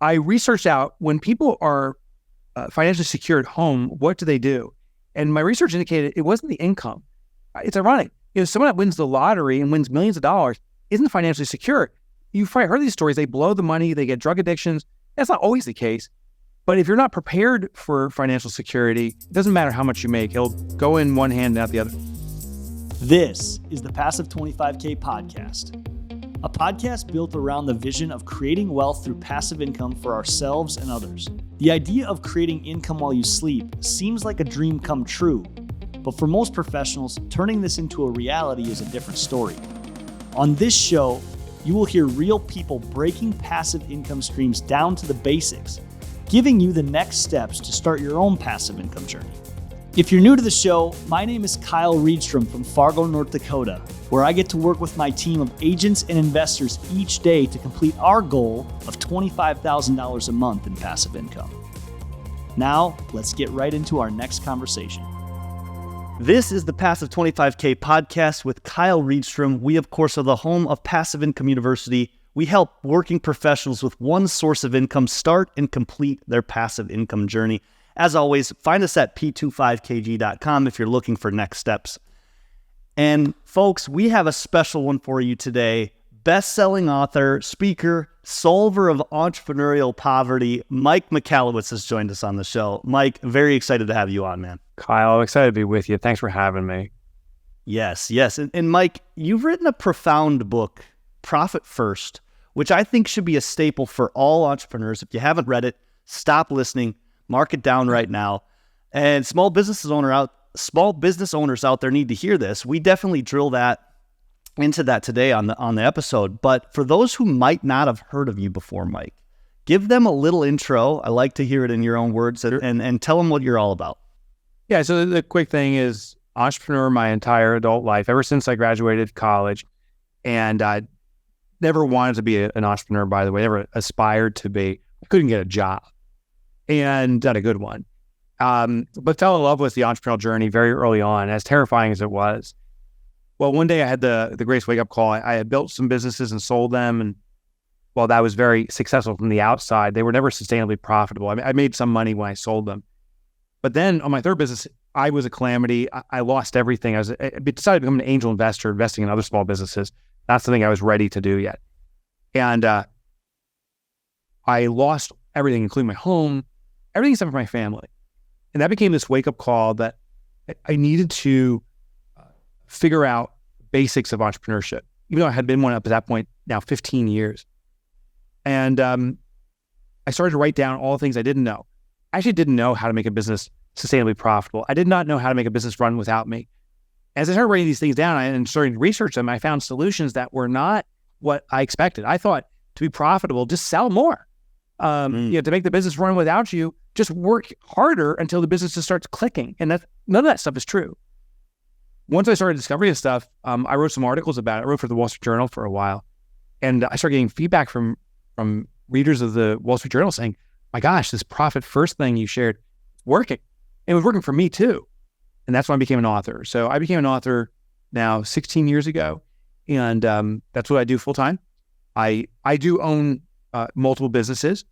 I researched out when people are financially secure at home, what do they do? And my research indicated it wasn't the income. It's ironic. Someone that wins the lottery and wins millions of dollars isn't financially secure. You've probably heard these stories. They blow the money. They get drug addictions. That's not always the case. But if you're not prepared for financial security, it doesn't matter how much you make. It'll go in one hand and out the other. This is the Passive 25K podcast, a podcast built around the vision of creating wealth through passive income for ourselves and others. The idea of creating income while you sleep seems like a dream come true, but for most professionals, turning this into a reality is a different story. On this show, you will hear real people breaking passive income streams down to the basics, giving you the next steps to start your own passive income journey. If you're new to the show, my name is Kyle Reedstrom from Fargo, North Dakota, where I get to work with my team of agents and investors each day to complete our goal of $25,000 a month in passive income. Now, let's get right into our next conversation. This is the Passive 25K podcast with Kyle Reedstrom. We, of course, are the home of Passive Income University. We help working professionals with one source of income start and complete their passive income journey. As always, find us at p25kg.com if you're looking for next steps. And folks, we have a special one for you today. Best-selling author, speaker, solver of entrepreneurial poverty, Mike Michalowicz has joined us on the show. Mike, very excited to have you on, man. Kyle, I'm excited to be with you. Thanks for having me. Yes. And Mike, you've written a profound book, Profit First, which I think should be a staple for all entrepreneurs. If you haven't read it, stop listening, mark it down right now. And small business owners out there need to hear this. We definitely drill into that today on the episode. But for those who might not have heard of you before, Mike, give them a little intro. I like to hear it in your own words and tell them what you're all about. Yeah, so the quick thing is entrepreneur my entire adult life, ever since I graduated college. And I never wanted to be an entrepreneur, by the way, never aspired to be. I couldn't get a job, and not a good one. But fell in love with the entrepreneurial journey very early on, as terrifying as it was. Well, one day I had the greatest wake-up call. I had built some businesses and sold them, and while that was very successful from the outside, they were never sustainably profitable. I made some money when I sold them. But then on my third business, I was a calamity. I lost everything. I decided to become an angel investor, investing in other small businesses. Not something I was ready to do yet. And I lost everything, including my home, everything except for my family. And that became this wake-up call that I needed to figure out basics of entrepreneurship, even though I had been one up at that point now 15 years. And I started to write down all the things I didn't know. I actually didn't know how to make a business sustainably profitable. I did not know how to make a business run without me. As I started writing these things down and starting to research them, I found solutions that were not what I expected. I thought to be profitable, just sell more. To make the business run without you, just work harder until the business just starts clicking. And none of that stuff is true. Once I started discovering this stuff, I wrote some articles about it. I wrote for the Wall Street Journal for a while. And I started getting feedback from readers of the Wall Street Journal saying, my gosh, this profit first thing you shared, working. And it was working for me too. And that's when I became an author. So I became an author now 16 years ago. And that's what I do full time. I do own multiple businesses,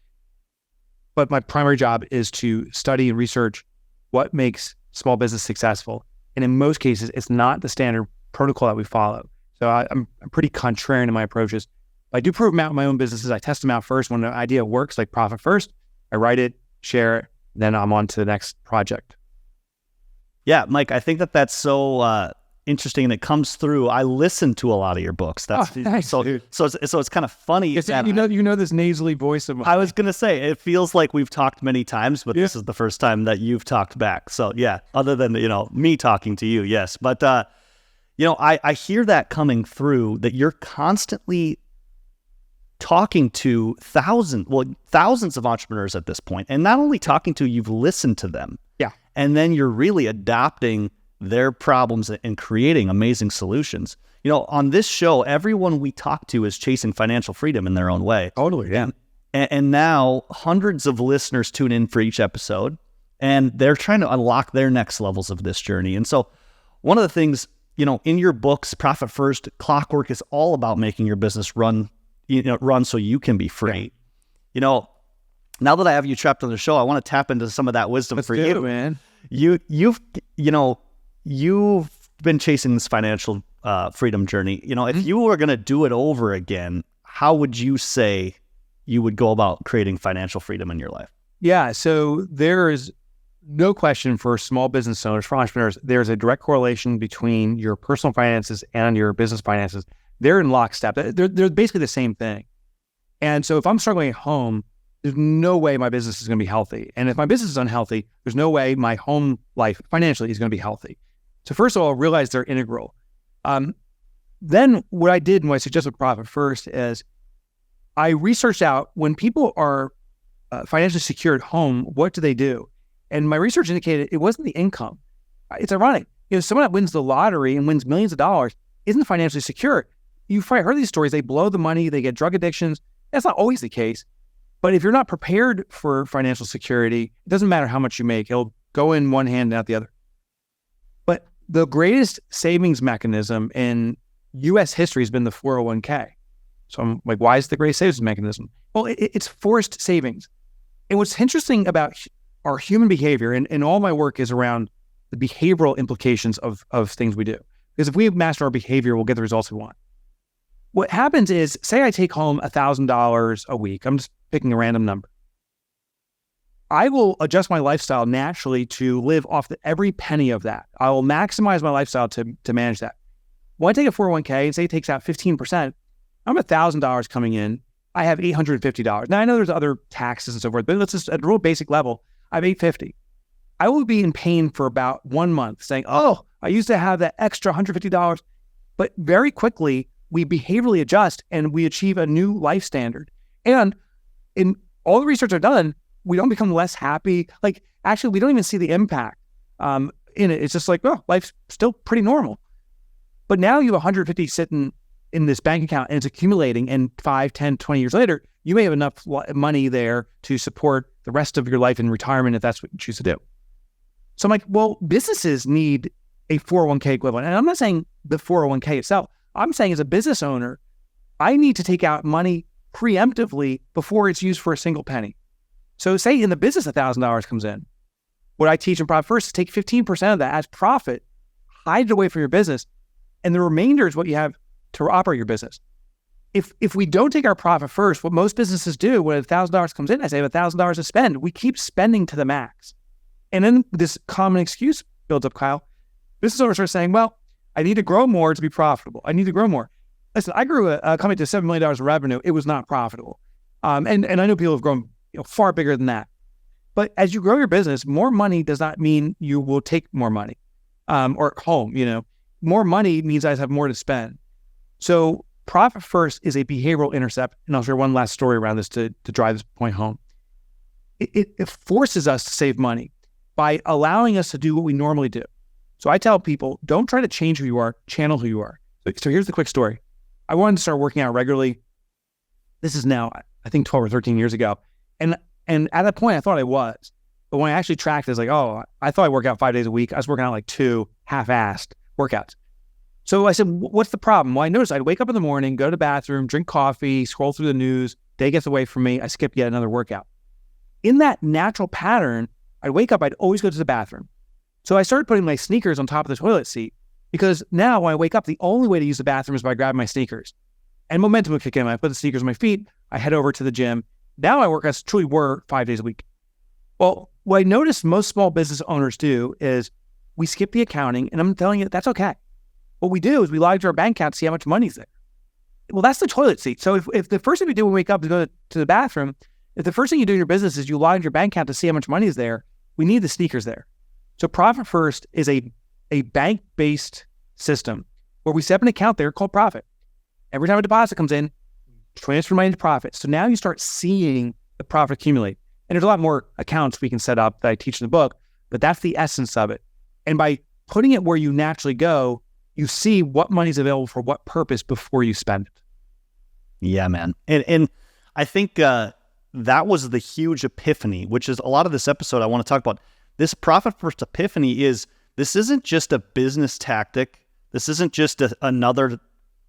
but my primary job is to study and research what makes small business successful. And in most cases, it's not the standard protocol that we follow. So I'm pretty contrarian in my approaches. I do prove them out in my own businesses. I test them out first. When the idea works, like Profit First, I write it, share it, then I'm on to the next project. Yeah, Mike, I think that's so interesting, and it comes through. I listen to a lot of your books. Thanks, dude. So it's kind of funny. You know this nasally voice of mine. I was gonna say it feels like we've talked many times, but This is the first time that you've talked back. So yeah, other than me talking to you, yes. But I hear that coming through, that you're constantly talking to thousands of entrepreneurs at this point, and not only talking to, you've listened to them. Yeah. And then you're really adopting their problems and creating amazing solutions. On this show, everyone we talk to is chasing financial freedom in their own way. Totally, yeah. And now hundreds of listeners tune in for each episode, and they're trying to unlock their next levels of this journey. And so one of the things, in your books, Profit First, Clockwork, is all about making your business run so you can be free. Yeah. now that I have you trapped on the show, I want to tap into some of that wisdom for you, man. You've been chasing this financial freedom journey. If you were going to do it over again, how would you say you would go about creating financial freedom in your life? Yeah. So there is no question for small business owners, for entrepreneurs, there's a direct correlation between your personal finances and your business finances. They're in lockstep. They're basically the same thing. And so if I'm struggling at home, there's no way my business is going to be healthy. And if my business is unhealthy, there's no way my home life financially is going to be healthy. So first of all, realize they're integral. Then what I did and what I suggested with Profit First is I researched out when people are financially secure at home, what do they do? And my research indicated it wasn't the income. It's ironic. Someone that wins the lottery and wins millions of dollars isn't financially secure. You've probably heard these stories. They blow the money. They get drug addictions. That's not always the case. But if you're not prepared for financial security, it doesn't matter how much you make. It'll go in one hand and out the other. But the greatest savings mechanism in U.S. history has been the 401k. So I'm like, why is it the greatest savings mechanism? Well, it's forced savings. And what's interesting about our human behavior, and all my work is around the behavioral implications of things we do. Because if we master our behavior, we'll get the results we want. What happens is, say I take home $1,000 a week. I'm just picking a random number. I will adjust my lifestyle naturally to live off every penny of that. I will maximize my lifestyle to manage that. When I take a 401k and say it takes out 15%, I'm $1,000 coming in. I have $850. Now I know there's other taxes and so forth, but let's just at a real basic level, I have $850. I will be in pain for about 1 month saying, oh, I used to have that extra $150. But very quickly, we behaviorally adjust and we achieve a new life standard. And in all the research I've done, we don't become less happy. Like, actually, we don't even see the impact in it. It's just like, oh, life's still pretty normal. But now you have 150 sitting in this bank account and it's accumulating, and 5, 10, 20 years later, you may have enough money there to support the rest of your life in retirement if that's what you choose to do. So I'm like, well, businesses need a 401k equivalent. And I'm not saying the 401k itself. I'm saying as a business owner, I need to take out money preemptively before it's used for a single penny. So say in the business, $1,000 comes in. What I teach in Profit First is take 15% of that as profit, hide it away from your business, and the remainder is what you have to operate your business. If we don't take our profit first, what most businesses do when $1,000 comes in, I say I have $1,000 to spend. We keep spending to the max. And then this common excuse builds up, Kyle. Business owners are saying, well, I need to grow more to be profitable. I need to grow more. Listen, I grew a company to $7 million in revenue. It was not profitable. And I know people have grown far bigger than that. But as you grow your business, more money does not mean you will take more money or at home. More money means I have more to spend. So Profit First is a behavioral intercept. And I'll share one last story around this to drive this point home. It forces us to save money by allowing us to do what we normally do. So I tell people, don't try to change who you are, channel who you are. So here's the quick story. I wanted to start working out regularly. This is now, I think 12 or 13 years ago. And at that point, I thought I was. But when I actually tracked it, it's like, oh, I thought I work out 5 days a week. I was working out like 2 half-assed workouts. So I said, what's the problem? Well, I noticed I'd wake up in the morning, go to the bathroom, drink coffee, scroll through the news. Day gets away from me. I skip yet another workout. In that natural pattern, I'd wake up, I'd always go to the bathroom. So I started putting my sneakers on top of the toilet seat because now when I wake up, the only way to use the bathroom is by grabbing my sneakers. And momentum would kick in. I put the sneakers on my feet. I head over to the gym. Now I work as truly were 5 days a week. Well, what I noticed most small business owners do is we skip the accounting, and I'm telling you, that's okay. What we do is we log into our bank account to see how much money's there. Well, that's the toilet seat. So if the first thing we do when we wake up is go to the bathroom, if the first thing you do in your business is you log into your bank account to see how much money is there, we need the sneakers there. So Profit First is a bank-based system where we set up an account there called Profit. Every time a deposit comes in, transfer money to Profit. So now you start seeing the profit accumulate. And there's a lot more accounts we can set up that I teach in the book, but that's the essence of it. And by putting it where you naturally go, you see what money's available for what purpose before you spend it. Yeah, man. And I think that was the huge epiphany, which is a lot of this episode I want to talk about. This Profit First epiphany this isn't just a business tactic. This isn't just another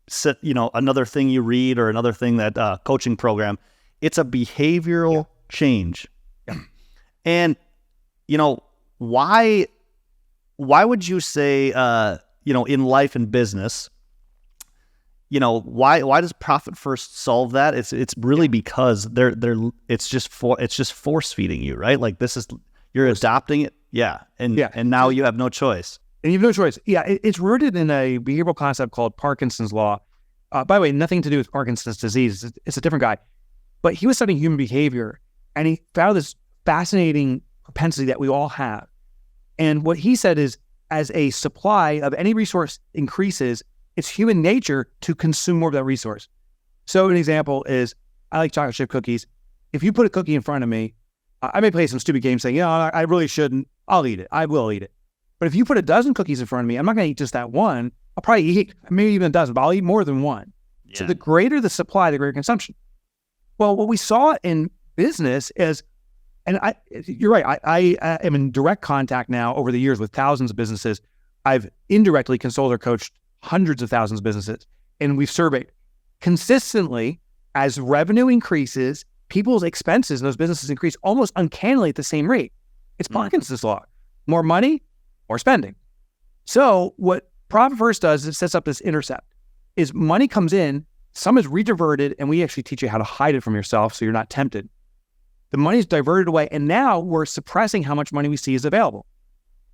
thing you read or another thing that coaching program. It's a behavioral change. And, why would you say, in life and business, why does Profit First solve that? It's really because it's just force feeding you, right? Like you're adopting it. Yeah. And now you have no choice. And you have no choice. Yeah. It's rooted in a behavioral concept called Parkinson's law. By the way, nothing to do with Parkinson's disease. It's a different guy, but he was studying human behavior and he found this fascinating propensity that we all have. And what he said is, as a supply of any resource increases, it's human nature to consume more of that resource. So an example is, I like chocolate chip cookies. If you put a cookie in front of me, I may play some stupid game saying, I really shouldn't. I'll eat it. I will eat it. But if you put a dozen cookies in front of me, I'm not going to eat just that one. I'll probably eat maybe even a dozen, but I'll eat more than one. Yeah. So the greater the supply, the greater consumption. Well, what we saw in business is, and you're right, I am in direct contact now over the years with thousands of businesses. I've indirectly consulted or coached hundreds of thousands of businesses, and we've surveyed consistently as revenue increases, people's expenses in those businesses increase almost uncannily at the same rate. It's Parkinson's law. More money, more spending. So what Profit First does is it sets up this intercept. Is money comes in, some is rediverted, and we actually teach you how to hide it from yourself so you're not tempted. The money is diverted away, and now we're suppressing how much money we see is available.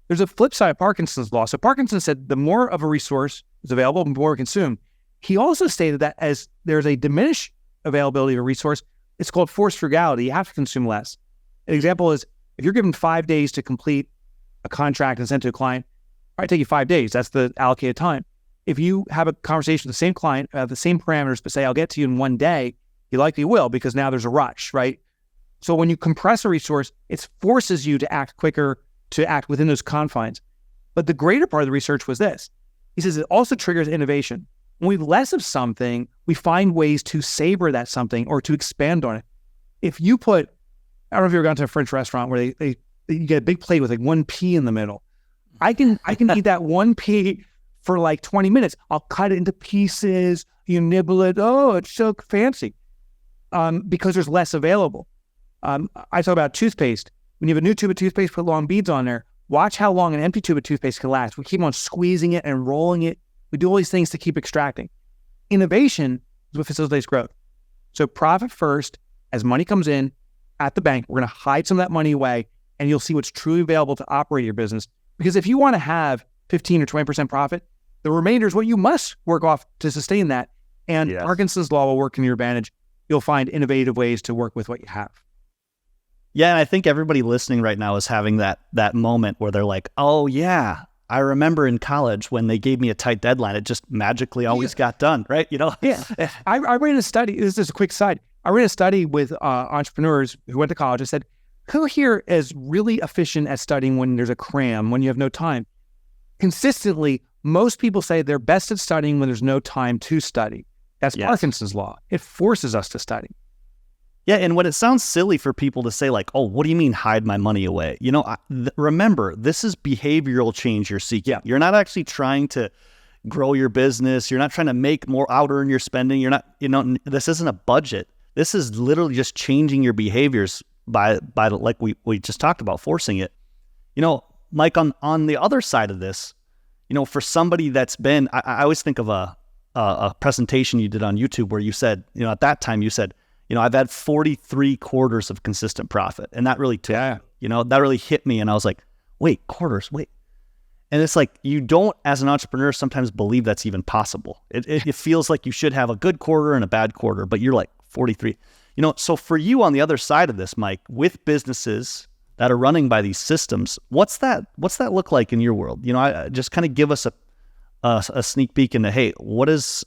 There's a flip side of Parkinson's law. So Parkinson said the more of a resource is available, the more we consume. He also stated that as there's a diminished availability of a resource, it's called forced frugality. You have to consume less. An example is, if you're given 5 days to complete a contract and send to a client, it might take you 5 days. That's the allocated time. If you have a conversation with the same client, the same parameters, but say, I'll get to you in 1 day, you likely will, because now there's a rush, right? So when you compress a resource, it forces you to act quicker, to act within those confines. But the greater part of the research was this. He says it also triggers innovation. When we have less of something, we find ways to savor that something or to expand on it. If you put, I don't know if you've ever gone to a French restaurant where you get a big plate with like one pea in the middle. I can eat that one pea for like 20 minutes. I'll cut it into pieces, you nibble it. Oh, it's so fancy. Because there's less available. I talk about toothpaste. When you have a new tube of toothpaste, put long beads on there. Watch how long an empty tube of toothpaste can last. We keep on squeezing it and rolling it. We do all these things to keep extracting. Innovation is what facilitates growth. So Profit First, as money comes in at the bank, we're going to hide some of that money away, and you'll see what's truly available to operate your business. Because if you want to have 15 or 20% profit, the remainder is what you must work off to sustain that. And yes. Parkinson's law will work in your advantage. You'll find innovative ways to work with what you have. Yeah, and I think everybody listening right now is having that moment where they're like, oh yeah, I remember in college when they gave me a tight deadline, it just magically always got done, right? Yeah. I ran a study. This is a quick side. I ran a study with entrepreneurs who went to college. I said, who here is really efficient at studying when there's a cram, when you have no time? Consistently, most people say they're best at studying when there's no time to study. That's yes. Parkinson's law. It forces us to study. Yeah, and when it sounds silly for people to say like, oh, what do you mean hide my money away? Remember, this is behavioral change you're seeking. Yeah. You're not actually trying to grow your business. You're not trying to make more out earn your spending. You're not, this isn't a budget. This is literally just changing your behaviors by like we just talked about, forcing it. Mike, on the other side of this, for somebody that's been, I always think of a presentation you did on YouTube where you said, at that time you said, I've had 43 quarters of consistent profit. And that really that really hit me. And I was like, wait, quarters, wait. And it's like, you don't, as an entrepreneur, sometimes believe that's even possible. It feels like you should have a good quarter and a bad quarter, but you're like 43. So for you on the other side of this, Mike, with businesses that are running by these systems, what's that look like in your world? Just kind of give us a sneak peek into, hey,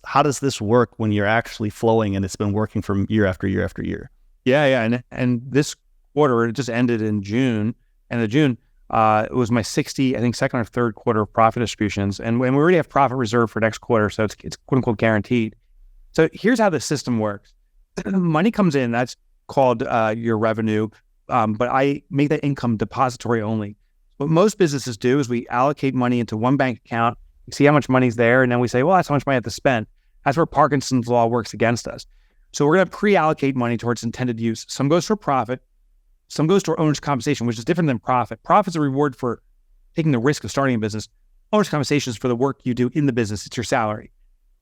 how does this work when you're actually flowing and it's been working from year after year after year? Yeah. And this quarter, it just ended in June. And in June, it was my second or third quarter of profit distributions. And we already have profit reserved for next quarter. So it's quote unquote guaranteed. So here's how the system works. Money comes in, that's called your revenue. But I make that income depository only. What most businesses do is we allocate money into one bank account, we see how much money's there, and then we say, well, that's how much money I have to spend. That's where Parkinson's law works against us. So we're going to pre-allocate money towards intended use. Some goes for profit, Some goes to our owner's compensation, which is different than profit. Profit's a reward for taking the risk of starting a business. Owner's compensation is for the work you do in the business. It's your salary.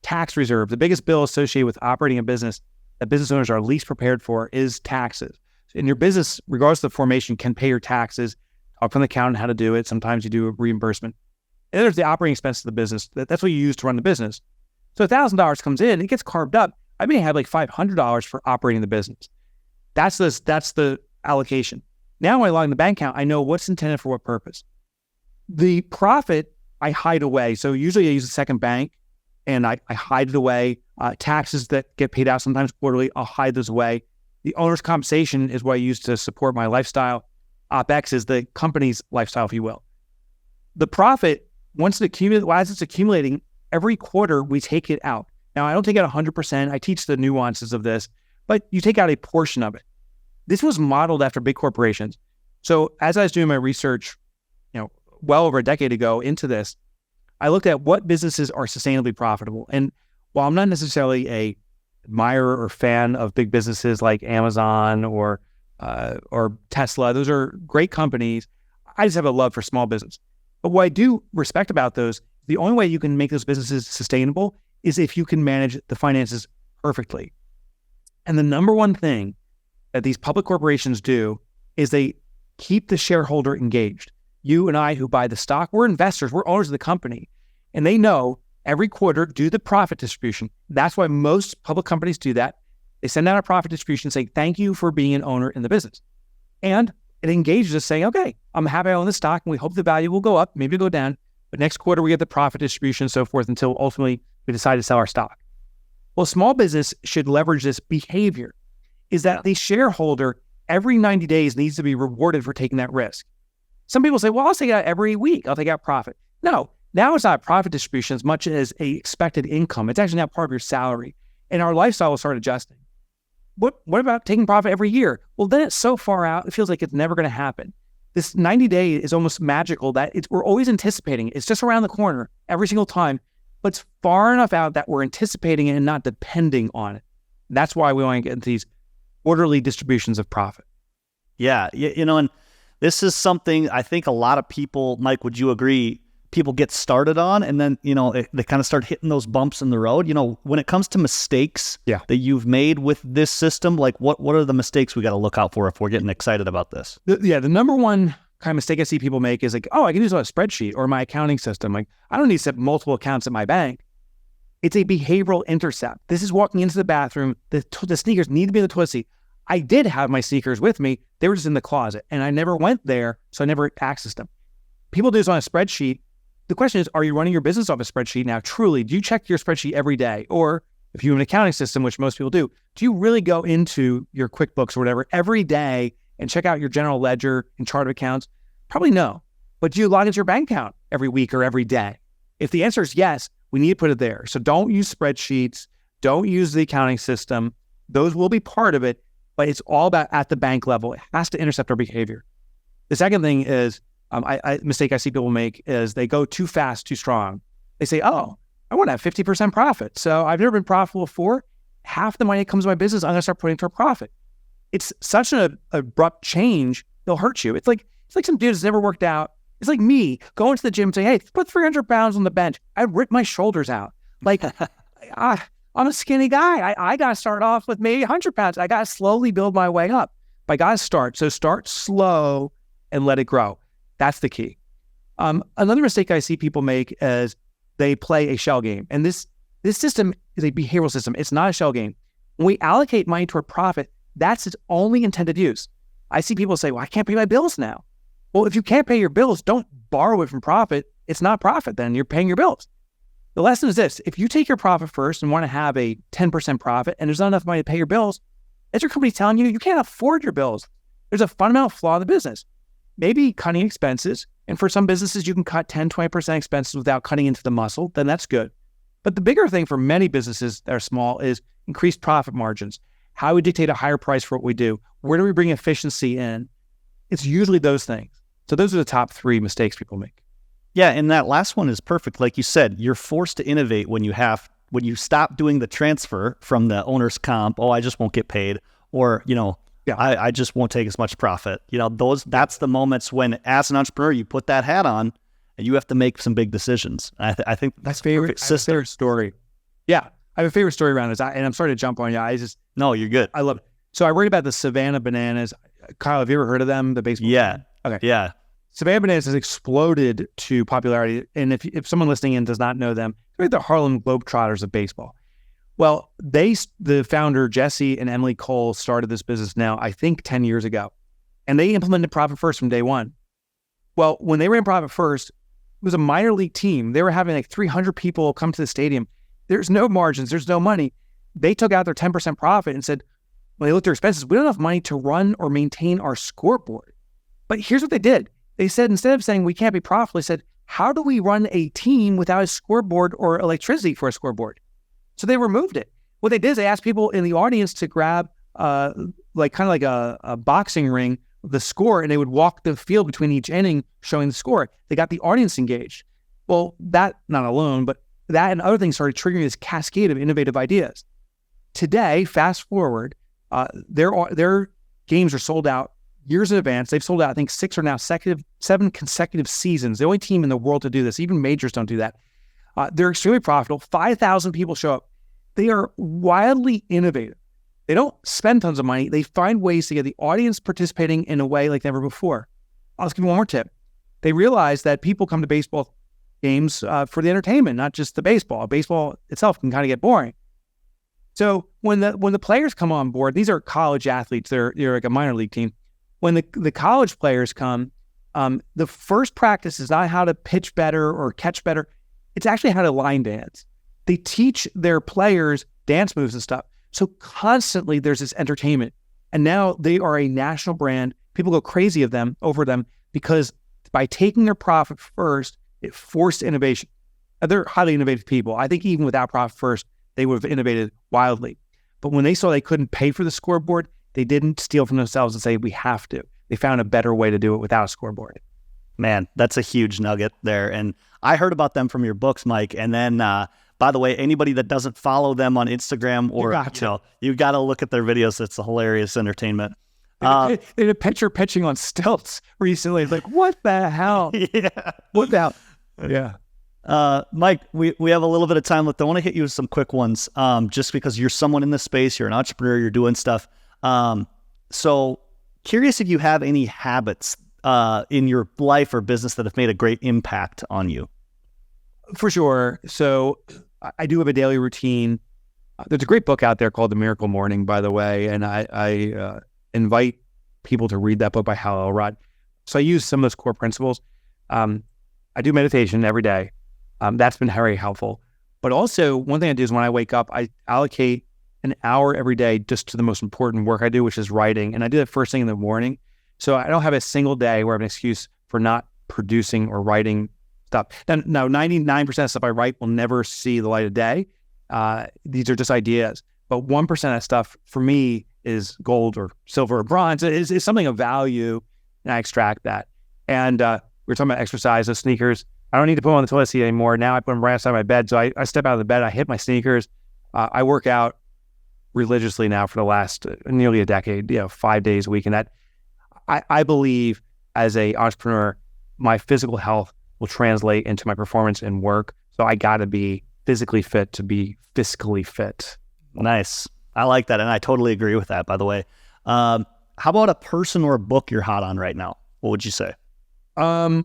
Tax reserve, the biggest bill associated with operating a business that business owners are least prepared for is taxes. And your business, regardless of the formation, can pay your taxes. Talk from the accountant how to do it. Sometimes you do a reimbursement. And there's the operating expense of the business. That's what you use to run the business. So $1,000 comes in, it gets carved up. I may have like $500 for operating the business. That's the allocation. Now when I log in the bank account, I know what's intended for what purpose. The profit I hide away. So usually I use a second bank and I hide it away. Taxes that get paid out sometimes quarterly, I'll hide those away. The owner's compensation is what I use to support my lifestyle. OpEx is the company's lifestyle, if you will. The profit, as it's accumulating, every quarter we take it out. Now, I don't take out 100%. I teach the nuances of this, but you take out a portion of it. This was modeled after big corporations. So as I was doing my research, well over a decade ago into this, I looked at what businesses are sustainably profitable. And while I'm not necessarily a admirer or fan of big businesses like Amazon or Tesla, those are great companies. I just have a love for small business. But what I do respect about those, the only way you can make those businesses sustainable is if you can manage the finances perfectly. And the number one thing that these public corporations do is they keep the shareholder engaged. You and I who buy the stock, we're investors, we're owners of the company. And they know every quarter, do the profit distribution. That's why most public companies do that. They send out a profit distribution saying, thank you for being an owner in the business. And it engages us saying, okay, I'm happy I own the stock and we hope the value will go up, maybe go down. But next quarter we get the profit distribution and so forth until ultimately we decide to sell our stock. Well, small business should leverage this behavior, is that the shareholder every 90 days needs to be rewarded for taking that risk. Some people say, well, I'll take it out every week. I'll take out profit. No, now it's not profit distribution as much as a expected income. It's actually now part of your salary. And our lifestyle will start adjusting. What about taking profit every year? Well, then it's so far out, it feels like it's never going to happen. This 90-day is almost magical that we're always anticipating it. It's just around the corner every single time, but it's far enough out that we're anticipating it and not depending on it. That's why we want to get into these orderly distributions of profit. Yeah, and this is something I think a lot of people, Mike, would you agree, people get started on and then, they kind of start hitting those bumps in the road. When it comes to mistakes that you've made with this system, like what are the mistakes we got to look out for if we're getting excited about this? The number one kind of mistake I see people make is like, oh, I can use it on a spreadsheet or my accounting system. Like, I don't need to set multiple accounts at my bank. It's a behavioral intercept. This is walking into the bathroom. The sneakers need to be in the toilet seat. I did have my sneakers with me. They were just in the closet and I never went there. So I never accessed them. People do this on a spreadsheet. The question is, are you running your business off a spreadsheet now? Truly, do you check your spreadsheet every day? Or if you have an accounting system, which most people do you really go into your QuickBooks or whatever every day and check out your general ledger and chart of accounts? Probably no. But do you log into your bank account every week or every day? If the answer is yes, we need to put it there. So don't use spreadsheets. Don't use the accounting system. Those will be part of it, but it's all about at the bank level. It has to intercept our behavior. The second thing is, mistake I see people make is they go too fast, too strong. They say, oh, I want to have 50% profit. So I've never been profitable before. Half the money that comes to my business, I'm going to start putting toward profit. It's such an abrupt change, it'll hurt you. It's like some dude that's never worked out. It's like me going to the gym and saying, hey, put 300 pounds on the bench. I rip my shoulders out. Like, I'm a skinny guy. I got to start off with maybe 100 pounds. I got to slowly build my way up. But I got to start. So start slow and let it grow. That's the key. Another mistake I see people make is they play a shell game. And this system is a behavioral system. It's not a shell game. When we allocate money toward profit, that's its only intended use. I see people say, well, I can't pay my bills now. Well, if you can't pay your bills, don't borrow it from profit. It's not profit then. You're paying your bills. The lesson is this. If you take your profit first and want to have a 10% profit and there's not enough money to pay your bills, as your company's telling you, you can't afford your bills. There's a fundamental flaw in the business. Maybe cutting expenses. And for some businesses, you can cut 10, 20% expenses without cutting into the muscle. Then that's good. But the bigger thing for many businesses that are small is increased profit margins. How we dictate a higher price for what we do. Where do we bring efficiency in? It's usually those things. So those are the top three mistakes people make. Yeah, and that last one is perfect. Like you said, you're forced to innovate when you stop doing the transfer from the owner's comp. Oh, I just won't get paid. Or, Yeah. I just won't take as much profit. That's the moments when, as an entrepreneur, you put that hat on and you have to make some big decisions. I think that's favorite story. Yeah. I have a favorite story around this, and I'm sorry to jump on you. No, you're good. I love it. So I read about the Savannah Bananas. Kyle, have you ever heard of them? The baseball team? Okay. Yeah. Savannah Bananas has exploded to popularity. And if someone listening in does not know them, they're the Harlem Globetrotters of baseball. Well, the founder, Jesse and Emily Cole, started this business now, I think 10 years ago. And they implemented profit first from day one. Well, when they ran profit first, it was a minor league team. They were having like 300 people come to the stadium. There's no margins. There's no money. They took out their 10% profit and said, when they looked at their expenses, we don't have money to run or maintain our scoreboard. But here's what they did. They said, instead of saying we can't be profitable, they said, how do we run a team without a scoreboard or electricity for a scoreboard? So they removed it. What they did is they asked people in the audience to grab like a boxing ring, the score, and they would walk the field between each inning showing the score. They got the audience engaged. Well, that not alone, but that and other things started triggering this cascade of innovative ideas. Today, fast forward, their games are sold out years in advance. They've sold out, I think, 7 consecutive seasons. The only team in the world to do this. Even majors don't do that. They're extremely profitable. 5,000 people show up. They are wildly innovative. They don't spend tons of money. They find ways to get the audience participating in a way like never before. I'll just give you one more tip. They realize that people come to baseball games for the entertainment, not just the baseball. Baseball itself can kind of get boring. So when the players come on board, these are college athletes. They're like a minor league team. When the college players come, the first practice is not how to pitch better or catch better. It's actually how to line dance. They teach their players dance moves and stuff. So constantly there's this entertainment. And now they are a national brand. People go crazy over them because by taking their profit first, it forced innovation. They're highly innovative people. I think even without profit first, they would have innovated wildly. But when they saw they couldn't pay for the scoreboard, they didn't steal from themselves and say, we have to. They found a better way to do it without a scoreboard. Man, that's a huge nugget there. And I heard about them from your books, Mike. And then, by the way, anybody that doesn't follow them on Instagram or, you've got to look at their videos. It's a hilarious entertainment. They did a pitcher pitching on stilts recently. It's like, what the hell? Yeah. What the hell? Yeah. Mike, we have a little bit of time left. I want to hit you with some quick ones, just because you're someone in this space, you're an entrepreneur, you're doing stuff. So curious if you have any habits in your life or business that have made a great impact on you. For sure. So I do have a daily routine. There's a great book out there called The Miracle Morning, by the way, and I invite people to read that book by Hal Elrod. So I use some of those core principles. I do meditation every day. That's been very helpful. But also, one thing I do is when I wake up, I allocate an hour every day just to the most important work I do, which is writing. And I do that first thing in the morning. So I don't have a single day where I have an excuse for not producing or writing stuff. Now, 99% of stuff I write will never see the light of day. These are just ideas. But 1% of stuff for me is gold or silver or bronze. It's something of value, and I extract that. And we're talking about exercise, those sneakers. I don't need to put them on the toilet seat anymore. Now I put them right outside my bed. So I step out of the bed, I hit my sneakers. I work out religiously now for the last nearly a decade, 5 days a week. And that I believe as a entrepreneur, my physical health will translate into my performance in work. So I got to be physically fit to be fiscally fit. Nice. I like that. And I totally agree with that, by the way. How about a person or a book you're hot on right now? What would you say? I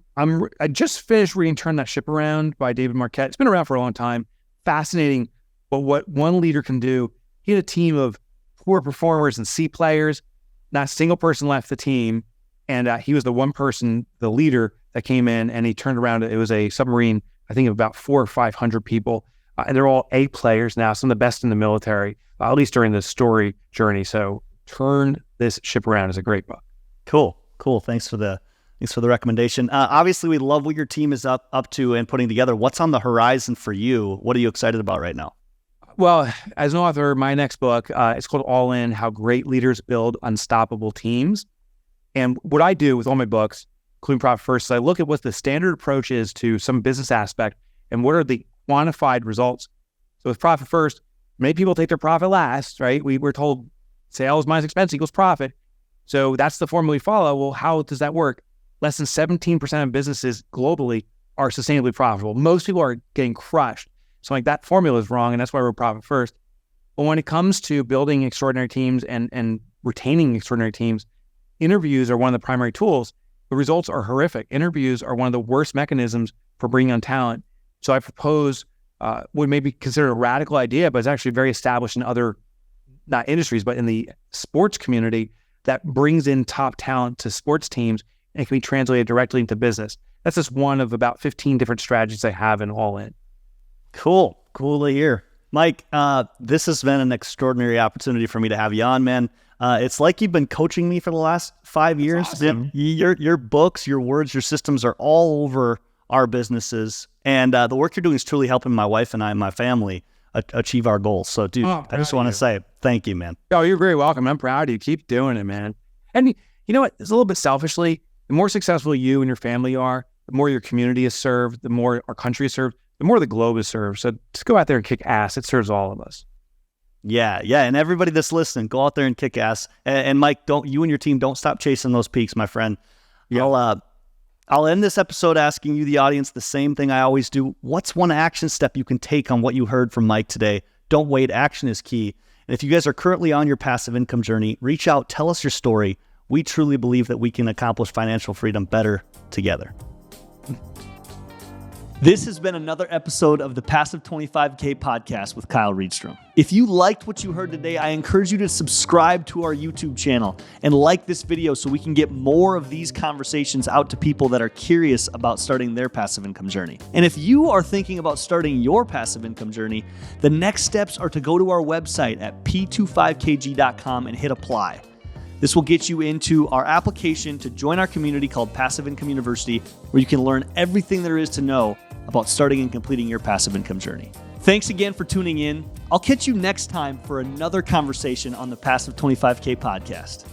just finished reading Turn That Ship Around by David Marquette. It's been around for a long time. Fascinating. But what one leader can do, he had a team of poor performers and C players. Not a single person left the team. And he was the one person, the leader, that came in and he turned around. It was a submarine, I think of about 400 or 500 people. And they're all A players now, some of the best in the military, at least during the story journey. So Turn This Ship Around is a great book. Cool. Thanks for the recommendation. Obviously, we love what your team is up to and putting together. What's on the horizon for you? What are you excited about right now? Well, as an author, my next book, it's called All In, How Great Leaders Build Unstoppable Teams. And what I do with all my books, including Profit First, is I look at what the standard approach is to some business aspect and what are the quantified results. So with Profit First, many people take their profit last, right? We're told sales minus expense equals profit. So that's the formula we follow. Well, how does that work? Less than 17% of businesses globally are sustainably profitable. Most people are getting crushed. So like that formula is wrong, and that's why we're profit first. But when it comes to building extraordinary teams and retaining extraordinary teams, interviews are one of the primary tools. The results are horrific. Interviews are one of the worst mechanisms for bringing on talent. So I propose would maybe consider a radical idea, but it's actually very established in other, not industries, but in the sports community, that brings in top talent to sports teams and can be translated directly into business. That's just one of about 15 different strategies I have in All In. Cool to hear. Mike, this has been an extraordinary opportunity for me to have you on, man. It's like you've been coaching me for the last 5 years. Awesome. Your books, your words, your systems are all over our businesses. And the work you're doing is truly helping my wife and I and my family achieve our goals. So, dude, I just want to say thank you, man. Oh, you're very welcome. I'm proud of you. Keep doing it, man. And you know what? It's a little bit selfishly. The more successful you and your family are, the more your community is served, the more our country is served, the more the globe is served. So just go out there and kick ass. It serves all of us. Yeah. And everybody that's listening, go out there and kick ass. And Mike, you and your team, don't stop chasing those peaks, my friend. Yeah. I'll end this episode asking you, the audience, the same thing I always do. What's one action step you can take on what you heard from Mike today? Don't wait. Action is key. And if you guys are currently on your passive income journey, reach out, tell us your story. We truly believe that we can accomplish financial freedom better together. This has been another episode of the Passive 25K podcast with Kyle Reedstrom. If you liked what you heard today, I encourage you to subscribe to our YouTube channel and like this video so we can get more of these conversations out to people that are curious about starting their passive income journey. And if you are thinking about starting your passive income journey, the next steps are to go to our website at p25kg.com and hit apply. This will get you into our application to join our community called Passive Income University, where you can learn everything there is to know about starting and completing your passive income journey. Thanks again for tuning in. I'll catch you next time for another conversation on the Passive 25K podcast.